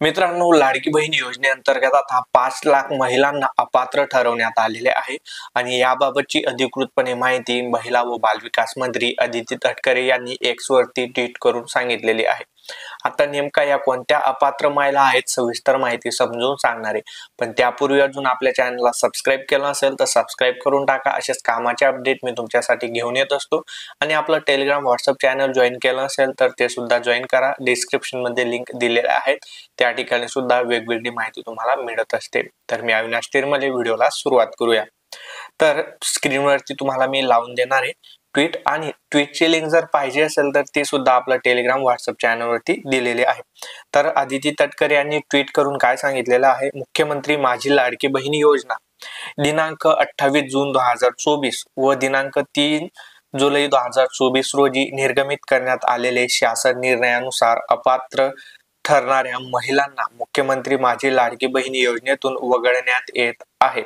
मित्रांनो, लाडकी बहीण योजनेअंतर्गत आता 5 लाख महिलांना अपात्र ठरवण्यात आलेले आहे आणि याबाबतची अधिकृतपणे माहिती महिला व बालविकास मंत्री अदिती तटकरे यांनी X वरती ट्विट करून सांगितलेली आहे. आता नेमका या कोणत्या अपात्र महिला आहेत सविस्तर माहिती समजून सांगणार आहे. पण त्यापूर्वी अजून आपल्या चॅनलला सबस्क्राईब केलं असेल तर सबस्क्राईब करून टाका. असेच कामाचे अपडेट मी तुमच्यासाठी घेऊन येत असतो. आणि आपलं टेलिग्राम व्हॉट्सअप चॅनल जॉईन केलं असेल तर ते सुद्धा जॉईन करा. डिस्क्रिप्शन मध्ये लिंक दिलेले आहेत. त्या ठिकाणी सुद्धा वेगवेगळी माहिती तुम्हाला मिळत असते. तर मी अविनाश तिरमले व्हिडिओला सुरुवात करूया. तर स्क्रीनवरती तुम्हाला मी लावून देणार आहे ट्वीट, आणि ट्वीटची लिंक जर पाहिजे असेल तर ती सुद्धा आपल्या टेलिग्राम व्हॉट्सअप चॅनलवरती दिलेली आहे. तर अदिती तटकरे यांनी ट्वीट करून काय सांगितलेलं आहे, मुख्यमंत्री माझी लाडकी बहीण योजना दिनांक 28 जून 2024 व दिनांक 3 जुलै 2024 रोजी निर्गमित करण्यात आलेले शासन निर्णयानुसार अपात्र ठरणाऱ्या महिलांना मुख्यमंत्री माझी लाडकी बहीण योजनेतून वगळण्यात येत आहे.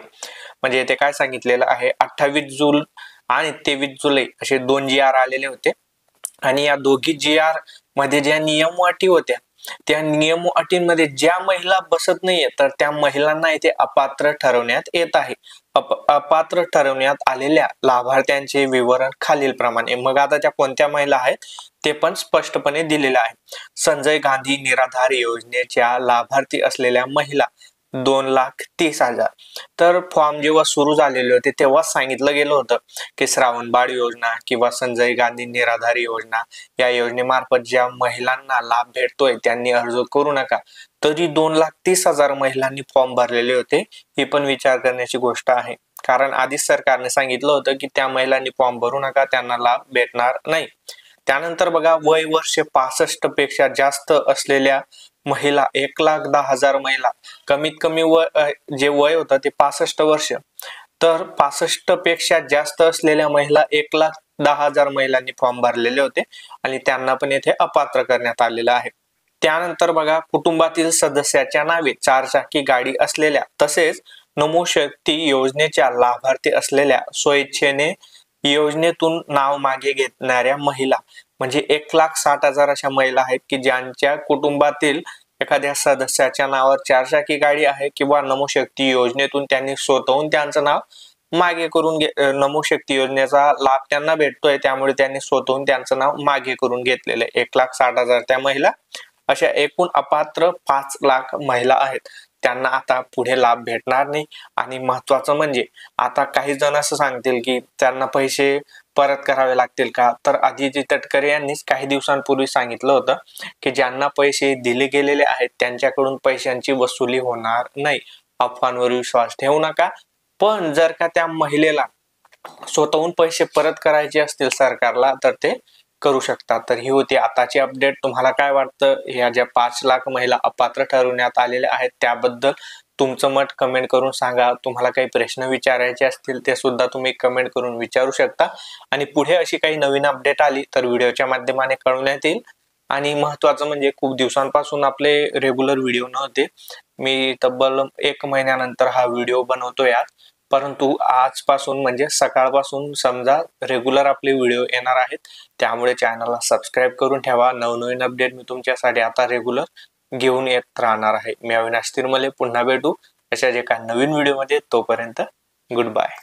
म्हणजे इथे काय सांगितलेलं आहे, 28 जून आणि 23 जुलै असे 2 GR आलेले होते आणि या दोघी GR मध्ये ज्या नियम अटी होत्या त्या नियम अटींमध्ये ज्या महिला बसत नाहीये तर त्या महिलांना इथे अपात्र ठरवण्यात येत आहे. अपात्र ठरवण्यात आलेल्या लाभार्थ्यांचे विवरण खालील प्रमाणे. मग आता त्या कोणत्या महिला आहेत ते पण स्पष्टपणे दिलेले आहे. संजय गांधी निराधार योजनेच्या लाभार्थी असलेल्या महिला 2,30,000. तर फॉर्म जेव्हा सुरू झालेले होते तेव्हा सांगितलं गेलं होतं की श्रावणबाळ योजना किंवा संजय गांधी निराधार योजना या योजनेमार्फत ज्या महिलांना लाभ भेटतोय त्यांनी अर्ज करू नका. तरी 2,30,000 महिलांनी फॉर्म भरलेले होते. ही पण विचार करण्याची गोष्ट आहे, कारण आधीच सरकारने सांगितलं होतं की त्या महिलांनी फॉर्म भरू नका, त्यांना लाभ भेटणार नाही. त्यानंतर बघा, वय वर्ष 65 पेक्षा जास्त असलेल्या महिला 1,10,000 महिला, कमीत कमी जे वय होतं ते 65 वर्ष. तर 65 पेक्षा जास्त असलेल्या महिला 1,10,000 महिलांनी फॉर्म भरलेले होते आणि त्यांना पण येथे अपात्र करण्यात आलेलं आहे. त्यानंतर बघा, कुटुंबातील सदस्याच्या नावे 4 चाकी गाडी असलेल्या तसेच नमो शक्ती योजनेच्या लाभार्थी असलेल्या स्वइच्छेने योजनेतून नाव मागे घेणाऱ्या महिला म्हणजे 1,60,000 अशा महिला आहेत की ज्यांच्या कुटुंबातील एखाद्या सदस्याच्या नावावर 4 चाकी गाडी आहे किंवा नमो शक्ती योजनेतून त्यांनी स्वतःहून त्यांचं नाव मागे करून नमो शक्ती योजनेचा लाभ त्यांना भेटतोय त्यामुळे त्यांनी स्वतःहून त्यांचं नाव मागे करून घेतलेलं आहे. 1,60,000 त्या महिला. अशा एकूण अपात्र 5 लाख महिला आहेत. त्यांना आता पुढे लाभ भेटणार नाही. आणि महत्वाचं म्हणजे आता काही जण असं सांगतील की त्यांना पैसे परत करावे लागतील का, तर अदिती तटकरे यांनीच काही दिवसांपूर्वी सांगितलं होतं की ज्यांना पैसे दिले गेलेले आहेत त्यांच्याकडून पैशांची वसुली होणार नाही. अफवांवर विश्वास ठेवू नका. पण जर का त्या महिलेला स्वतःहून पैसे परत करायचे असतील सरकारला तर ते करू शकतात. तर ही होती आताची अपडेट. तुम्हाला काय वाटतं, ह्या ज्या 5 लाख महिला अपात्र ठरवण्यात आलेल्या आहेत त्याबद्दल तुमचं मत कमेंट करून सांगा. तुम्हाला काही प्रश्न विचारायचे असतील ते सुद्धा तुम्ही कमेंट करून विचारू शकता. आणि पुढे अशी काही नवीन अपडेट आली तर व्हिडिओच्या माध्यमाने कळवण्यात येईल. आणि महत्वाचं म्हणजे खूप दिवसांपासून आपले रेग्युलर व्हिडिओ नव्हते. मी तब्बल 1 महिन्यानंतर हा व्हिडिओ बनवतोय आज. परंतु आजपासून म्हणजे सकाळपासून समजा रेग्युलर आपले व्हिडिओ येणार आहेत. त्यामुळे चॅनलला सबस्क्राईब करून ठेवा. नवनवीन अपडेट मी तुमच्यासाठी आता रेग्युलर घेऊन येत राहणार आहे. मी अविनाश तिरमले. पुन्हा भेटू अशाच एका नवीन व्हिडिओमध्ये. तोपर्यंत गुड बाय.